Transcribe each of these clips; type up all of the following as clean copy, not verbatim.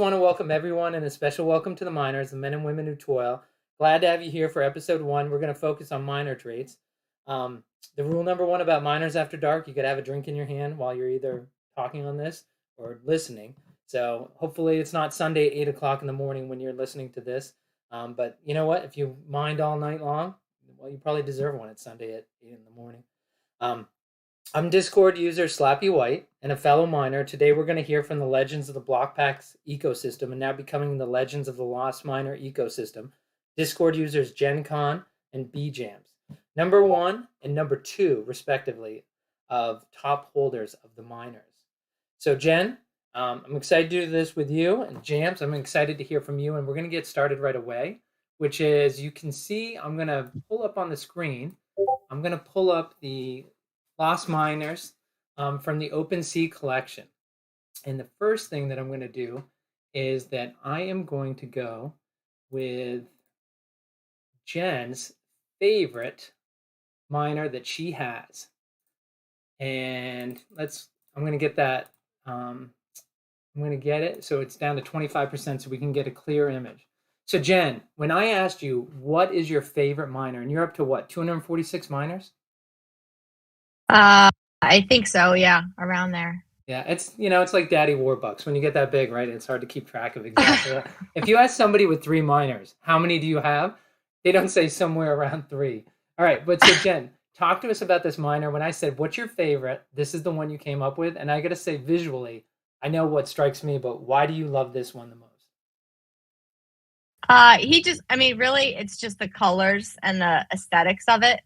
Want to welcome everyone and a special welcome to the miners, the men and women who toil. Glad to have you here for episode 1. We're going to focus on miner traits. The rule number 1 about miners after dark, you could have a drink in your hand while you're either talking on this or listening. So hopefully it's not Sunday at 8 o'clock in the morning when you're listening to this. But you know what? If you mined all night long, well, you probably deserve one. It's Sunday at 8 in the morning. I'm Discord user Slappy White and a fellow miner. Today we're going to hear from the legends of the BlockPax ecosystem and now becoming the legends of the Lost Miner ecosystem. Discord users JennConns and BJamps. Number 1 and number 2, respectively, of top holders of the miners. So Jen, I'm excited to do this with you, and Jamps, I'm excited to hear from you, and we're going to get started right away, which is, you can see, I'm going to pull up on the screen, I'm going to pull up the Lost Miners from the OpenSea collection. And the first thing that I'm going to do is that I am going to go with Jen's favorite miner that she has. And I'm going to get that, I'm going to get it so it's down to 25% so we can get a clear image. So Jen, when I asked you, what is your favorite miner? And you're up to what, 246 miners? I think so. Yeah, around there. Yeah, it's it's like Daddy Warbucks. When you get that big, right? It's hard to keep track of exactly. If you ask somebody with 3 miners, how many do you have? They don't say somewhere around 3. All right, but so Jen, talk to us about this miner. When I said, "What's your favorite?" This is the one you came up with, and I got to say, visually, I know what strikes me, but why do you love this one the most? Really, it's just the colors and the aesthetics of it.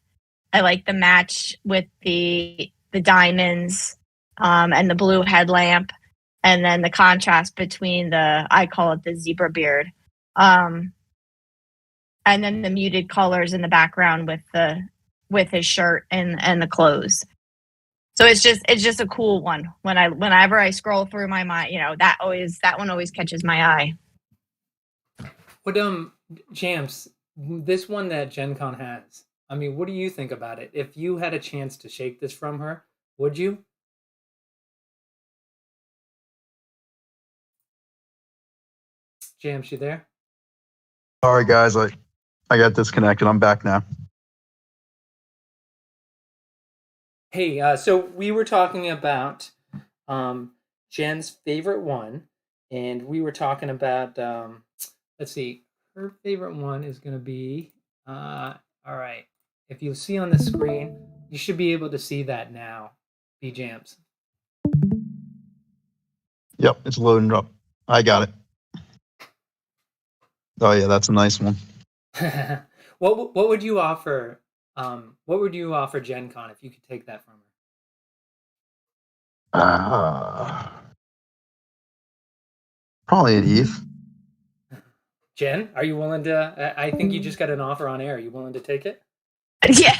I like the match with the diamonds and the blue headlamp, and then the contrast between I call it the zebra beard, and then the muted colors in the background with his shirt and the clothes. So it's just a cool one. Whenever I scroll through my mind, that one always catches my eye. What Jamps, this one that JennConns has, I mean, what do you think about it? If you had a chance to shake this from her, would you? Jamps, you there? Sorry, guys. I got disconnected. I'm back now. Hey, so we were talking about Jen's favorite one, and we were talking about, let's see, her favorite one is going to be, all right. If you see on the screen, you should be able to see that now, BJamps. Yep, it's loading up. I got it. Oh yeah, that's a nice one. What would you offer? What would you offer JennConns if you could take that from her? Probably an ETH. Jen, are you willing to? I think you just got an offer on air. Are you willing to take it? Yeah.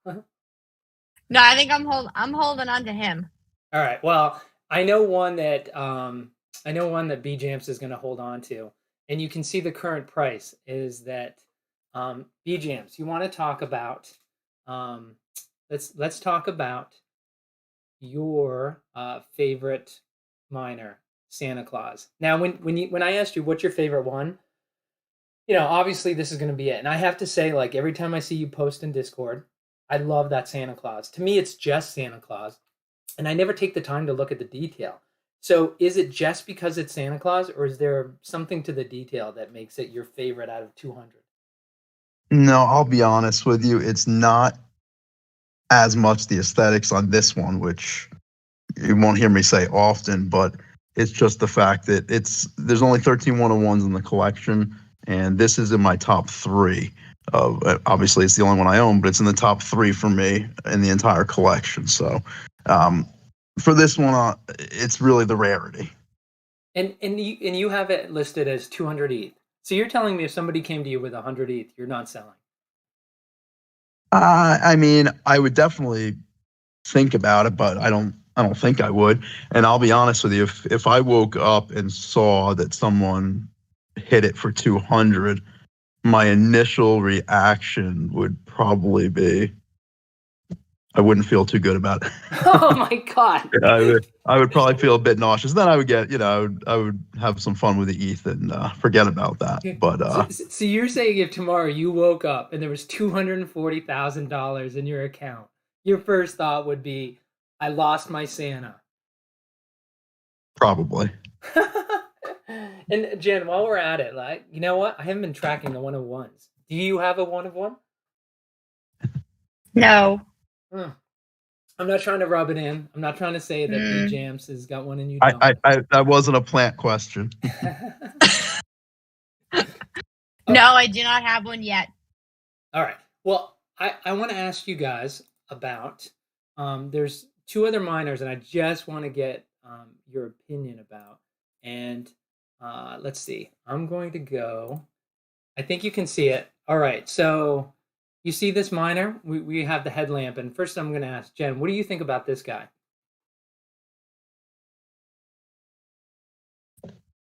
No, I think I'm holding on to him. All right. Well, I know one that BJamps is going to hold on to, and you can see the current price is that BJamps. You want to talk about? Let's talk about your favorite miner, Santa Claus. Now, when I asked you what's your favorite one, obviously this is going to be it. And I have to say, like, every time I see you post in Discord, I love that Santa Claus. To me, it's just Santa Claus, and I never take the time to look at the detail. So is it just because it's Santa Claus, or is there something to the detail that makes it your favorite out of 200? No, I'll be honest with you. It's not as much the aesthetics on this one, which you won't hear me say often, but it's just the fact that there's only 13 101s in the collection, and this is in my top 3. Obviously, it's the only one I own, but it's in the top 3 for me in the entire collection. So for this one, it's really the rarity. And you have it listed as 200 ETH. So you're telling me if somebody came to you with 100 ETH, you're not selling? I mean, I would definitely think about it, but I don't think I would. And I'll be honest with you, if I woke up and saw that someone hit it for 200, my initial reaction would probably be, I wouldn't feel too good about it. Oh my God. I would probably feel a bit nauseous. Then I would get, I would have some fun with the ETH and forget about that. But so you're saying if tomorrow you woke up and there was $240,000 in your account, your first thought would be, I lost my Santa. Probably. And Jen, while we're at it, like, you know what? I haven't been tracking the 1-of-1s. Do you have a 1-of-1? No. I'm not trying to rub it in. I'm not trying to say that BJamps has got one and you don't. That wasn't a plant question. No, I do not have one yet. All right. Well, I want to ask you guys about, there's 2 other miners and I just want to get your opinion about. And let's see. I'm going to go. I think you can see it. All right. So you see this miner? We have the headlamp. And first I'm going to ask Jen, what do you think about this guy?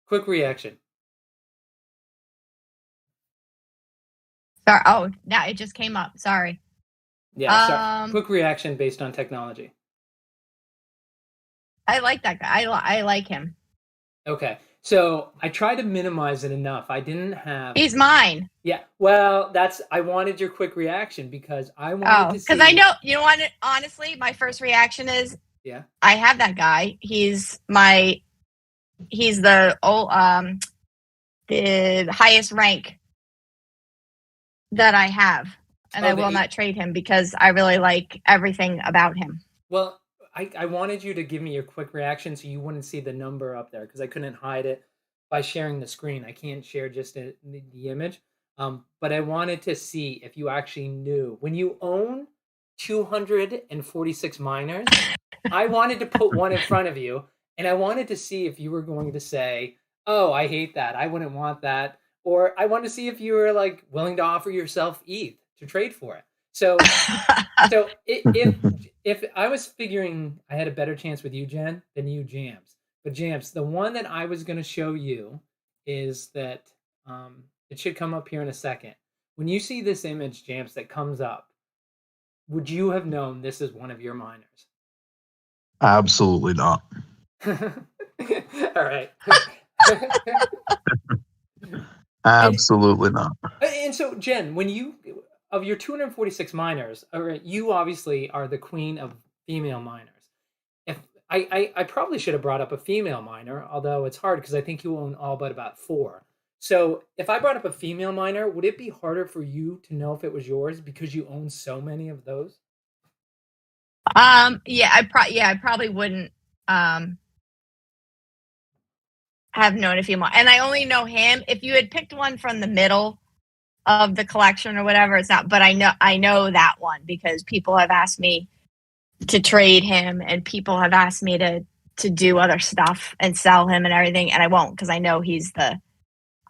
Quick reaction. Sorry. Oh, now it just came up. Sorry. Yeah. Quick reaction based on technology. I like that guy. I like him. Okay. So I tried to minimize it enough. I didn't have. He's mine. Yeah. Well, I wanted your quick reaction because I wanted to see. Because I know, you know what, honestly, my first reaction is, yeah, I have that guy. He's the highest rank that I have. And I will not trade him because I really like everything about him. Well, I wanted you to give me your quick reaction so you wouldn't see the number up there because I couldn't hide it by sharing the screen. I can't share just the image. But I wanted to see if you actually knew. When you own 246 miners, I wanted to put one in front of you, and I wanted to see if you were going to say, oh, I hate that. I wouldn't want that. Or I wanted to see if you were like willing to offer yourself ETH to trade for it. So if I was figuring I had a better chance with you, Jen, than you, Jamps. But Jamps, the one that I was going to show you is that it should come up here in a second. When you see this image, Jamps, that comes up, would you have known this is one of your miners? Absolutely not. All right. Absolutely not. And so, Jen, when you, of your 246 miners, you obviously are the queen of female miners. If I probably should have brought up a female miner, although it's hard because I think you own all but about 4. So if I brought up a female miner, would it be harder for you to know if it was yours because you own so many of those? Yeah, I probably wouldn't have known if you want. And I only know him. If you had picked one from the middle of the collection or whatever, it's not. But I know that one because people have asked me to trade him, and people have asked me to do other stuff and sell him and everything, and I won't because I know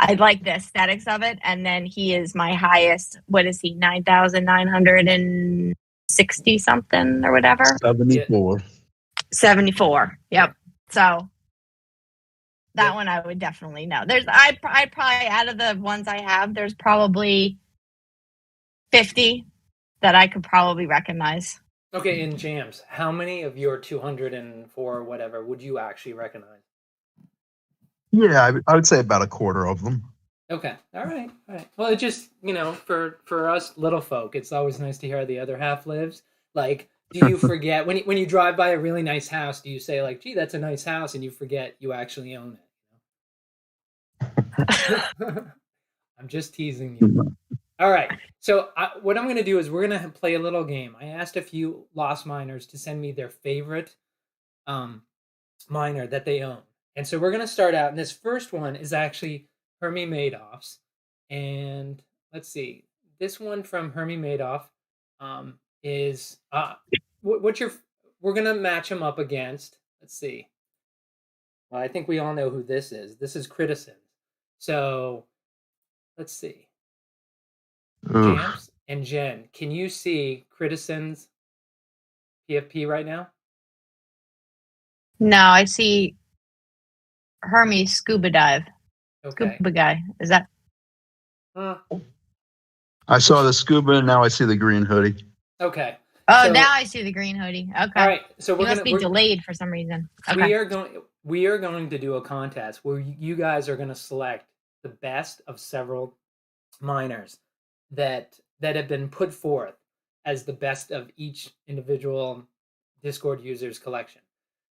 I like the aesthetics of it, and then he is my highest. What is he? 9,960 something or whatever. 74. 74. Yep. So that one I would definitely know. I probably, out of the ones I have, there's probably 50 that I could probably recognize. Okay, in Jamps, how many of your 204 or whatever would you actually recognize? Yeah, I would say about a quarter of them. Okay, all right. Well, it just, for us little folk, it's always nice to hear how the other half lives. Like, do you forget when you drive by a really nice house? Do you say like, "Gee, that's a nice house," and you forget you actually own it? I'm just teasing you. All right. So what I'm going to do is we're going to play a little game. I asked a few lost miners to send me their favorite miner that they own. And so we're going to start out. And this first one is actually Hermie Madoff's. And let's see. This one from Hermie Madoff is we're going to match him up against. Let's see. Well, I think we all know who this is. This is Criticize. So let's see. Jamps and Jen, can you see Criticize PFP right now? No, I see Hermie Scuba Dive. Okay. Scuba guy. Is that? I saw the scuba and now I see the green hoodie. Okay. Oh, So, now I see the green hoodie. Okay. all right. So You must be delayed for some reason. Okay. We are going to do a contest where you guys are going to select the best of several miners that have been put forth as the best of each individual Discord user's collection.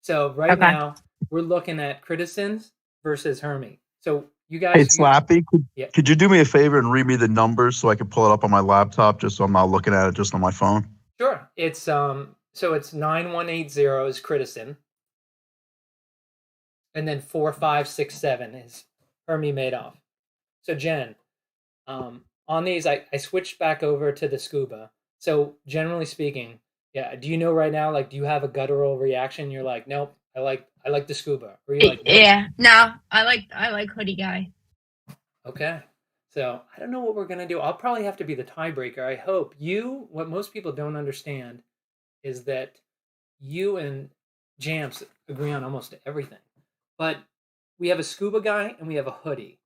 So right now we're looking at Criticins versus Hermie. So you guys, Hey, Slappy, Yeah. could you do me a favor and read me the numbers so I can pull it up on my laptop just so I'm not looking at it just on my phone? Sure. It's so it's 9180 is Criticin, and then 4567 is Hermie Madoff. So Jen, on these, I switched back over to the scuba. So generally speaking, yeah. Do you know right now? Like, do you have a guttural reaction? You're like, nope. I like the scuba. Or you're like, nope. Yeah. No, I like hoodie guy. Okay. So I don't know what we're gonna do. I'll probably have to be the tiebreaker. I hope what most people don't understand is that you and Jamps agree on almost everything. But we have a scuba guy and we have a hoodie.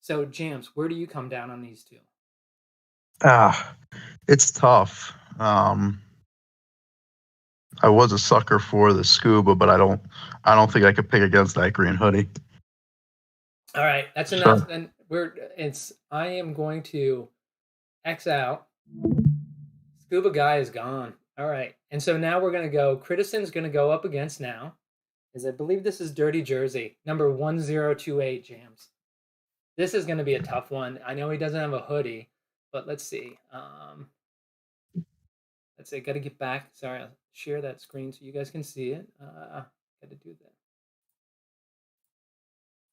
So Jamps, where do you come down on these two? It's tough. I was a sucker for the scuba, but I don't think I could pick against that green hoodie. All right, that's enough. And I am going to X out. Scuba guy is gone. All right. And so now we're going to go, Criticin's going to go up against now, as I believe this is Dirty Jersey, number 1028 Jams. This is going to be a tough one. I know he doesn't have a hoodie, but let's see. Let's see, got to get back. Sorry, I'll share that screen so you guys can see it. Got to do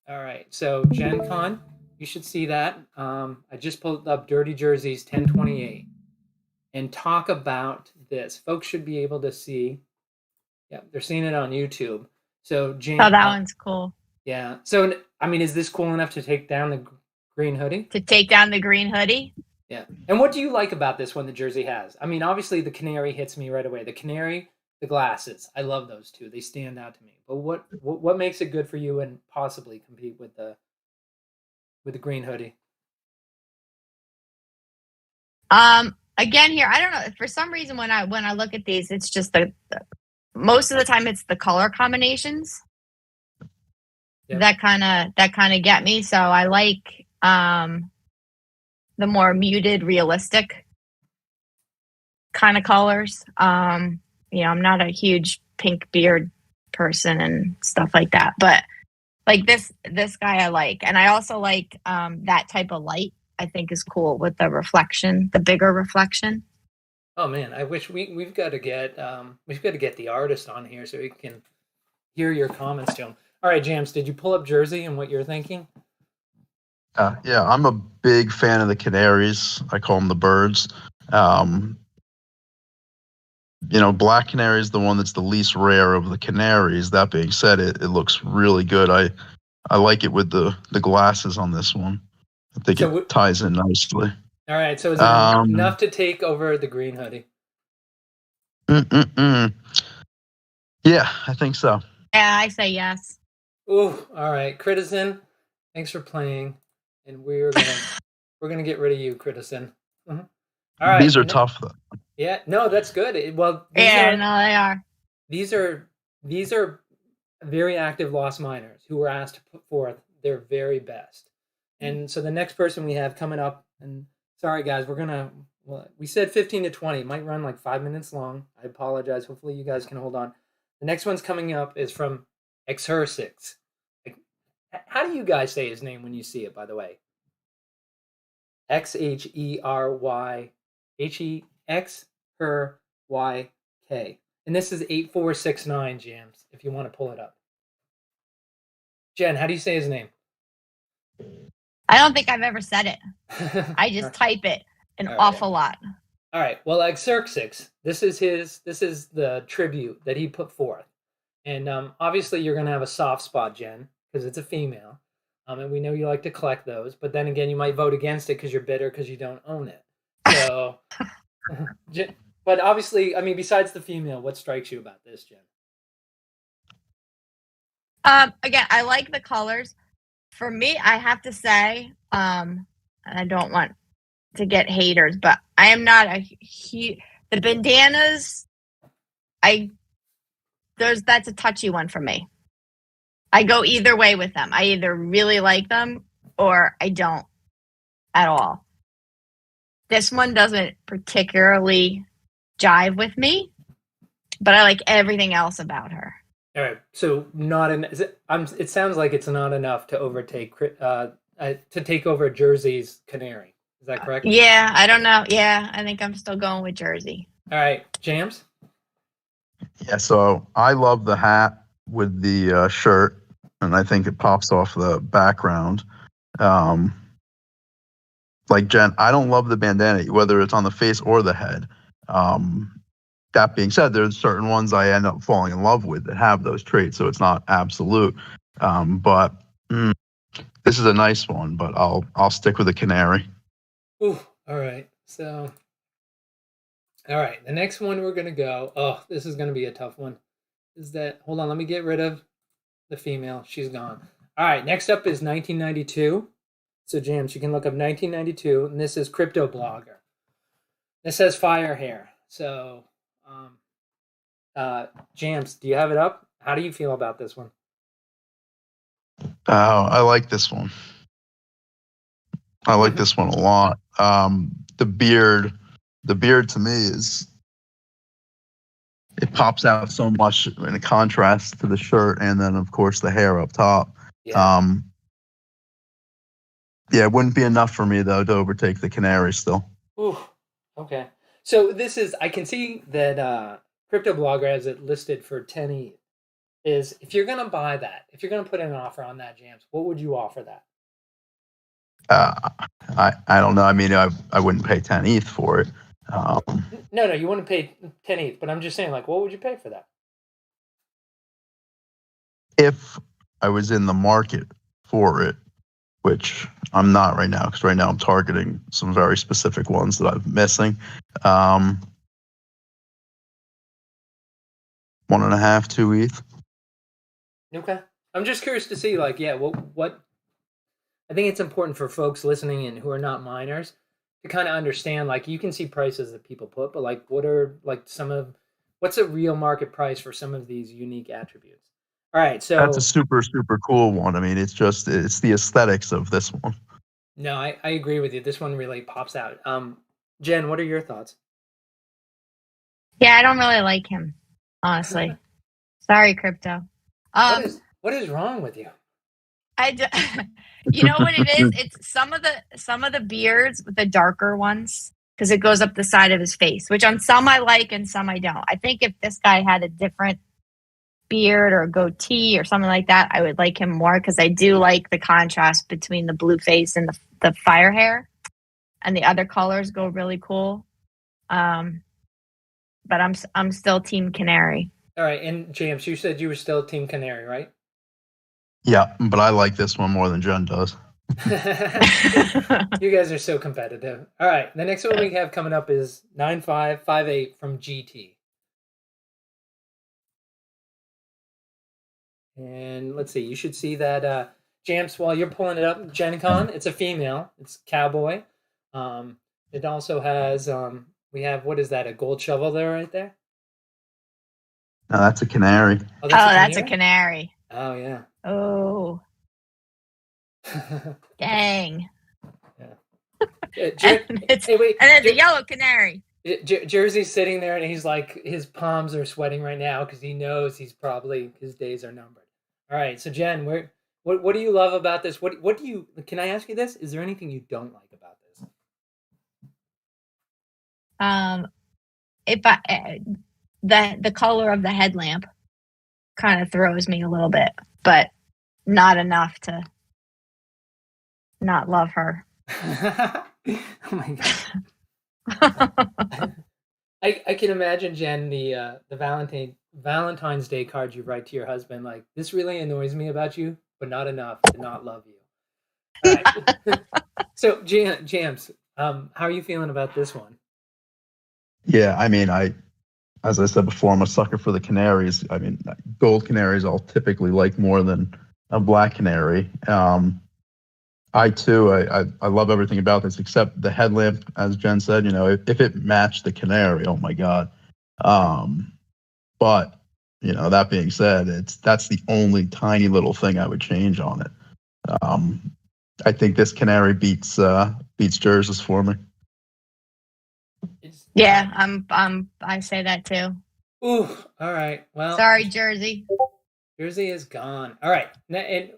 that. All right, so JennConns, you should see that. I just pulled up Dirty Jersey's 1028 and talk about this. Folks should be able to see. Yeah, they're seeing it on YouTube. So Jen, that one's cool. Yeah. So I mean, is this cool enough to take down the green hoodie? To take down the green hoodie? Yeah. And what do you like about this one the Jersey has? I mean, obviously the canary hits me right away. The canary, the glasses. I love those two. They stand out to me. But what makes it good for you and possibly compete with the green hoodie? Again here, I don't know. For some reason when I look at these, it's just most of the time it's the color combinations. Yep. that kind of get me. So I like the more muted, realistic kind of colors. I'm not a huge pink beard person and stuff like that, but like this guy I like, and I also like that type of light. I think is cool with the reflection, the bigger reflection. Oh man, I wish we've got to get the artist on here so we can hear your comments to him. All right, Jams, did you pull up Jersey and what you're thinking? Yeah, I'm a big fan of the canaries. I call them the birds. Black canary is the one that's the least rare of the canaries. That being said, it looks really good. I like it with the glasses on this one. I think it ties in nicely. All right, so is it enough to take over the green hoodie? Yeah, I think so. Yeah, I say yes. Ooh, all right, Criticin, thanks for playing, and we're gonna get rid of you, Criticin. Mm-hmm. All right, these are tough though. Yeah, no, that's good. They are. These are very active lost miners who were asked to put forth their very best. And so the next person we have coming up, and sorry guys, we said 15 to 20, it might run like 5 minutes long. I apologize. Hopefully you guys can hold on. The next one's coming up is from Xher6. How do you guys say his name when you see it, by the way? XHERYHEXHERYK. And this is 8469 Jams, if you want to pull it up. Jen, how do you say his name? I don't think I've ever said it. I just type it an awful lot. All right. Well, Xerxes, this is the tribute that he put forth. And obviously you're going to have a soft spot, Jen, because it's a female. And we know you like to collect those. But then again, you might vote against it because you're bitter because you don't own it. So, but obviously, I mean, besides the female, what strikes you about this, Jen? Again, I like the colors. For me, I have to say, I don't want to get haters, but I am not The bandanas, that's a touchy one for me. I go either way with them. I either really like them or I don't at all. This one doesn't particularly jive with me, but I like everything else about her. All right, so it sounds like it's not enough to take over Jersey's Canary. Is that correct? Yeah, I don't know. Yeah, I think I'm still going with Jersey. All right, Jams? Yeah, so I love the hat with the shirt, and I think it pops off the background. Like Jen, I don't love the bandana, whether it's on the face or the head. That being said, there's certain ones I end up falling in love with that have those traits, so it's not absolute. But this is a nice one, but I'll stick with the Canary. Ooh, all right. So, all right, the next one we're gonna go. Oh, this is gonna be a tough one. Hold on? Let me get rid of the female. She's gone. All right, next up is 1992. So, Jams, you can look up 1992, and this is Crypto Blogger. This has fire hair. So, Jams, do you have it up? How do you feel about this one? I like this one. I like this one a lot. The beard to me it pops out so much in a contrast to the shirt, and then of course the hair up top. Yeah. Yeah, it wouldn't be enough for me though to overtake the Canary still. Ooh, okay. So I can see that Crypto Blogger has it listed for 10 ETH. If you're gonna buy that, if you're gonna put in an offer on that, Jams, what would you offer that? I don't know. I mean, I wouldn't pay 10 ETH for it. No, you wouldn't pay 10 ETH, but I'm just saying, like, what would you pay for that? If I was in the market for it, which I'm not right now, because right now I'm targeting some very specific ones that I'm missing. 1.5, 2 ETH. Okay. I'm just curious to see, like, yeah, what I think it's important for folks listening in who are not miners to kind of understand, like, you can see prices that people put, but like, what's a real market price for some of these unique attributes? All right, so that's a super, super cool one. I mean, it's the aesthetics of this one. No, I agree with you. This one really pops out. Jen, what are your thoughts? Yeah, I don't really like him, honestly. Sorry, Crypto. What is wrong with you? You know what it is? It's some of the beards with the darker ones, because it goes up the side of his face, which on some I like and some I don't. I think if this guy had a different beard or a goatee or something like that, I would like him more, because I do like the contrast between the blue face and the fire hair, and the other colors go really cool. But I'm still Team Canary. All right, and James, you said you were still Team Canary, right? Yeah, but I like this one more than Jen does. You guys are so competitive. All right, the next one we have coming up is 9558 from GT. And let's see, you should see that, Jamps, while you're pulling it up, JennConns, it's a female, it's Cowboy. It also has, we have, what is that, a gold shovel there right there? No, that's a Canary. Oh, that's a Canary. Oh, yeah. Oh. Dang. Yeah. And then the yellow Canary. Jersey's sitting there and he's like, his palms are sweating right now because he knows his days are numbered. All right, so Jen, what do you love about this? What do you, can I ask you this? Is there anything you don't like about this? The color of the headlamp kind of throws me a little bit, but not enough to not love her. Oh my God. I can imagine, Jen, the Valentine's Day card you write to your husband, like, this really annoys me about you, but not enough to not love you. All right. So, Jams, how are you feeling about this one? Yeah, I mean, as I said before, I'm a sucker for the canaries. I mean, gold canaries I'll typically like more than a black canary. I too, I love everything about this except the headlamp, as Jen said. If it matched the Canary, oh my god. But that being said, that's the only tiny little thing I would change on it. I think this Canary beats Jersey's for me. Yeah, I say that too. Ooh, all right. Well, sorry, Jersey. Jersey is gone. All right. And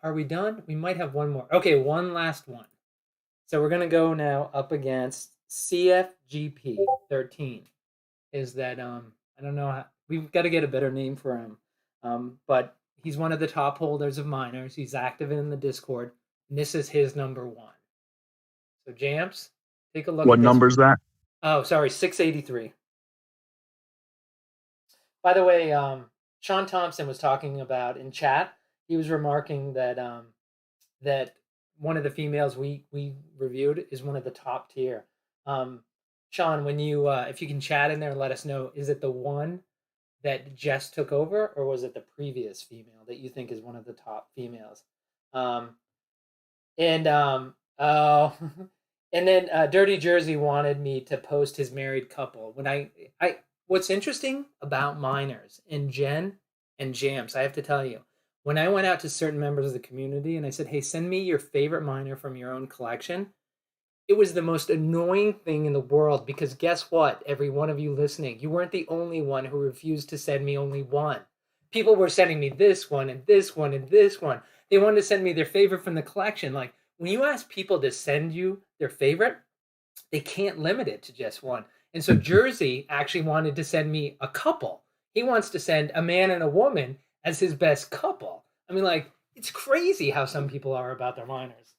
are we done? We might have one more. Okay, one last one. So we're gonna go now up against CFGP 13. Is that I don't know how, we've got to get a better name for him. But he's one of the top holders of miners. He's active in the Discord, and this is his number one. So Jamps, take a look. What number's that? Oh, sorry, 683. By the way, Sean Thompson was talking about in chat. He was remarking that that one of the females we reviewed is one of the top tier. Sean, when you if you can chat in there and let us know, is it the one that Jess took over, or was it the previous female that you think is one of the top females? Oh, and then Dirty Jersey wanted me to post his married couple. When I what's interesting about miners and Jen and Jamps, I have to tell you, when I went out to certain members of the community and I said, hey, send me your favorite miner from your own collection, it was the most annoying thing in the world, because guess what, every one of you listening, you weren't the only one who refused to send me only one. People were sending me this one and this one and this one. They wanted to send me their favorite from the collection. Like, when you ask people to send you their favorite, they can't limit it to just one. And so Jersey actually wanted to send me a couple. He wants to send a man and a woman as his best couple. I mean, like, it's crazy how some people are about their miners.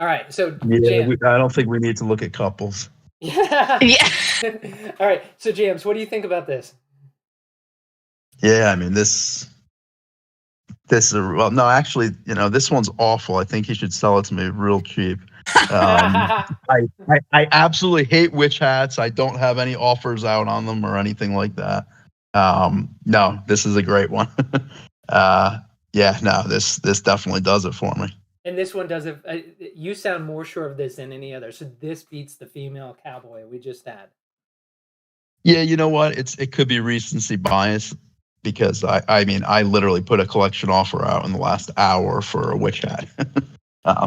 All right, so yeah, I don't think we need to look at couples. Yeah. All right, so James, what do you think about this? Yeah, I mean this is well, no, actually, this one's awful. I think he should sell it to me real cheap. I absolutely hate witch hats. I don't have any offers out on them or anything like that. No, this is a great one. Yeah, no, this definitely does it for me. And this one does it. You sound more sure of this than any other. So this beats the female cowboy we just had. Yeah, you know what? It could be recency bias, because I mean, I literally put a collection offer out in the last hour for a witch hat.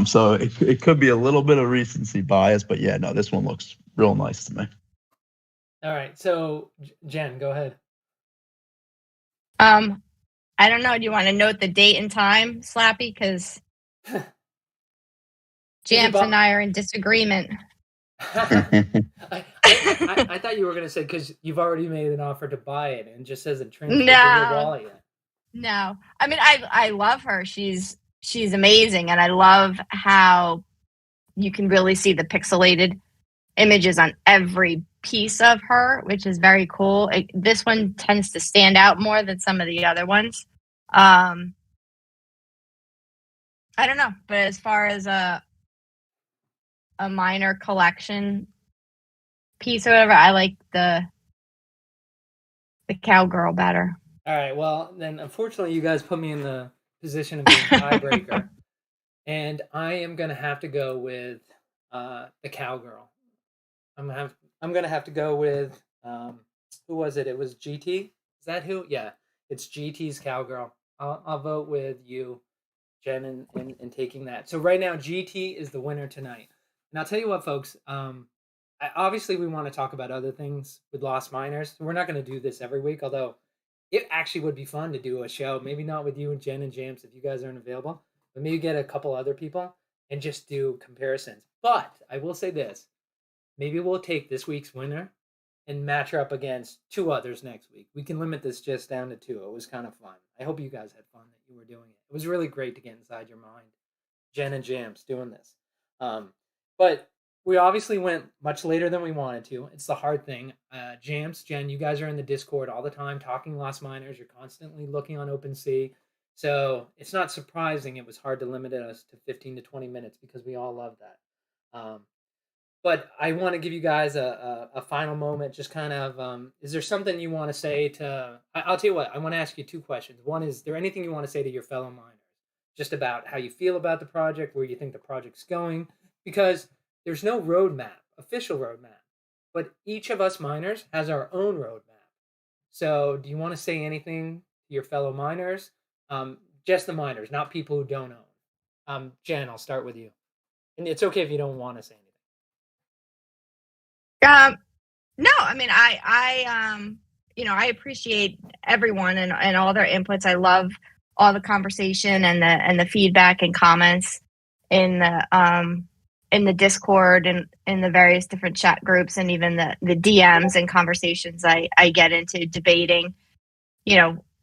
So it could be a little bit of recency bias, but yeah, no, this one looks real nice to me. All right, so Jen, go ahead. I don't know. Do you want to note the date and time, Slappy? Because Jamps and I are in disagreement. I thought you were going to say because you've already made an offer to buy it and just hasn't transferred to your wallet yet. No, I mean, I love her. She's amazing, and I love how you can really see the pixelated images on every piece of her, which is very cool. This one tends to stand out more than some of the other ones. I don't know, but as far as a minor collection piece or whatever, I like the cowgirl better. All right, well, then unfortunately you guys put me in the position of being tiebreaker. And I am going to have to go with the cowgirl. I'm going to have to go with, who was it? It was GT? Is that who? Yeah, it's GT's cowgirl. I'll vote with you, Jen, in taking that. So right now, GT is the winner tonight. And I'll tell you what, folks, obviously we want to talk about other things with Lost Miners. We're not going to do this every week, although it actually would be fun to do a show. Maybe not with you and Jen and James if you guys aren't available, but maybe get a couple other people and just do comparisons. But I will say this. Maybe we'll take this week's winner and match her up against two others next week. We can limit this just down to two. It was kind of fun. I hope you guys had fun that you were doing it. It was really great to get inside your mind, Jen and James, doing this. But we obviously went much later than we wanted to. It's the hard thing. James, Jen, you guys are in the Discord all the time talking Lost Miners. You're constantly looking on OpenSea. So it's not surprising it was hard to limit us to 15 to 20 minutes because we all love that. But I want to give you guys a final moment. Just kind of, is there something you want to say to? I'll tell you what. I want to ask you two questions. One is there anything you want to say to your fellow miners? just about how you feel about the project, where you think the project's going, because there's no roadmap, official roadmap, but each of us miners has our own roadmap. So, do you want to say anything to your fellow miners? Just the miners, not people who don't own. Jen, I'll start with you, and it's okay if you don't want to say anything. No, I mean, I appreciate everyone and all their inputs. I love all the conversation and the feedback and comments in the Discord and in the various different chat groups, and even the DMs and conversations I get into debating,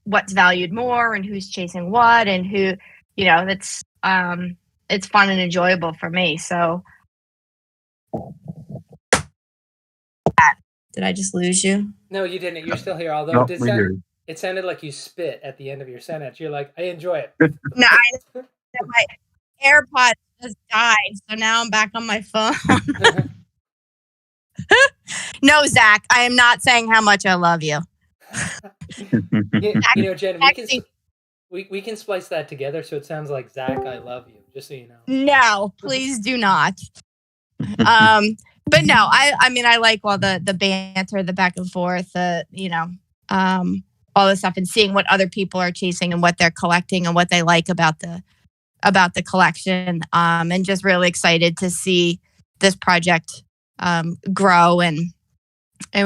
what's valued more and who's chasing what, and who, it's fun and enjoyable for me. So did I just lose you? No, you didn't. You're still here. Although it sounded like you spit at the end of your sentence. You're like, I enjoy it. No, my AirPod just died, so now I'm back on my phone. No, Zach, I am not saying how much I love you. Jen, we can splice that together so it sounds like Zach, I love you, just so you know. No, please do not. But no, I mean, I like all the banter, the back and forth, all the stuff, and seeing what other people are chasing and what they're collecting and what they like about the collection. And just really excited to see this project grow and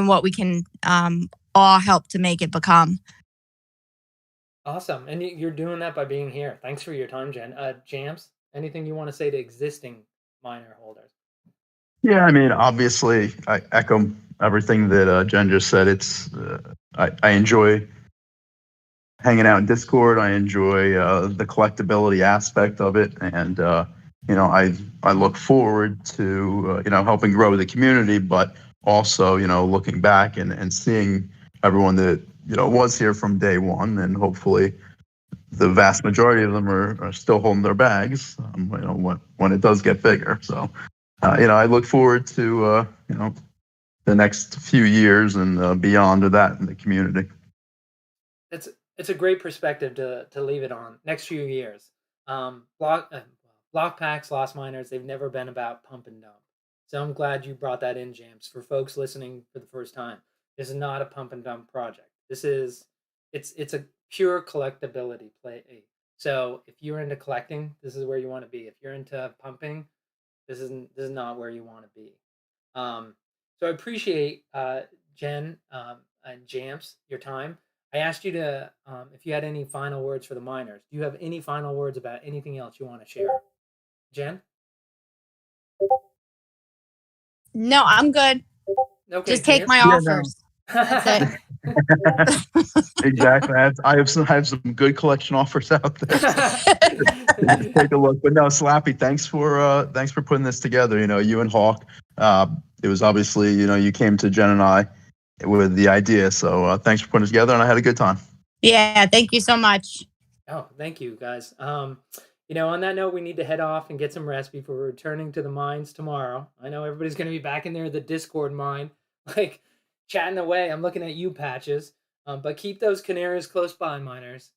what we can all help to make it become. Awesome. And you're doing that by being here. Thanks for your time, Jen. JamConns, anything you want to say to existing miner holders? Yeah, I mean, obviously, I echo everything that Jen just said. It's I enjoy hanging out in Discord. I enjoy the collectability aspect of it, and I look forward to helping grow the community, but also looking back and seeing everyone that was here from day one, and hopefully the vast majority of them are still holding their bags when it does get bigger. So. I look forward to the next few years and beyond of that in the community. It's a great perspective to leave it on. Next few years, block packs, lost miners, they've never been about pump and dump. So I'm glad you brought that in, JamConns. For folks listening for the first time, this is not a pump and dump project. It's a pure collectability play. So if you're into collecting, this is where you want to be. If you're into pumping, this is not where you want to be. So I appreciate Jen and JamConns, your time. I asked you to if you had any final words for the miners. Do you have any final words about anything else you want to share, Jen? No, I'm good. Okay, just take my offers. That's it. Exactly. I have some good collection offers out there. Take a look. But no, Slappy, thanks for putting this together. You and Hawk. It was obviously you came to Jen and I with the idea. So thanks for putting it together, and I had a good time. Yeah, thank you so much. Oh, thank you, guys. On that note, we need to head off and get some rest before returning to the mines tomorrow. I know everybody's going to be back in there, the Discord mine, like chatting away. I'm looking at you, Patches. But keep those canaries close by, miners.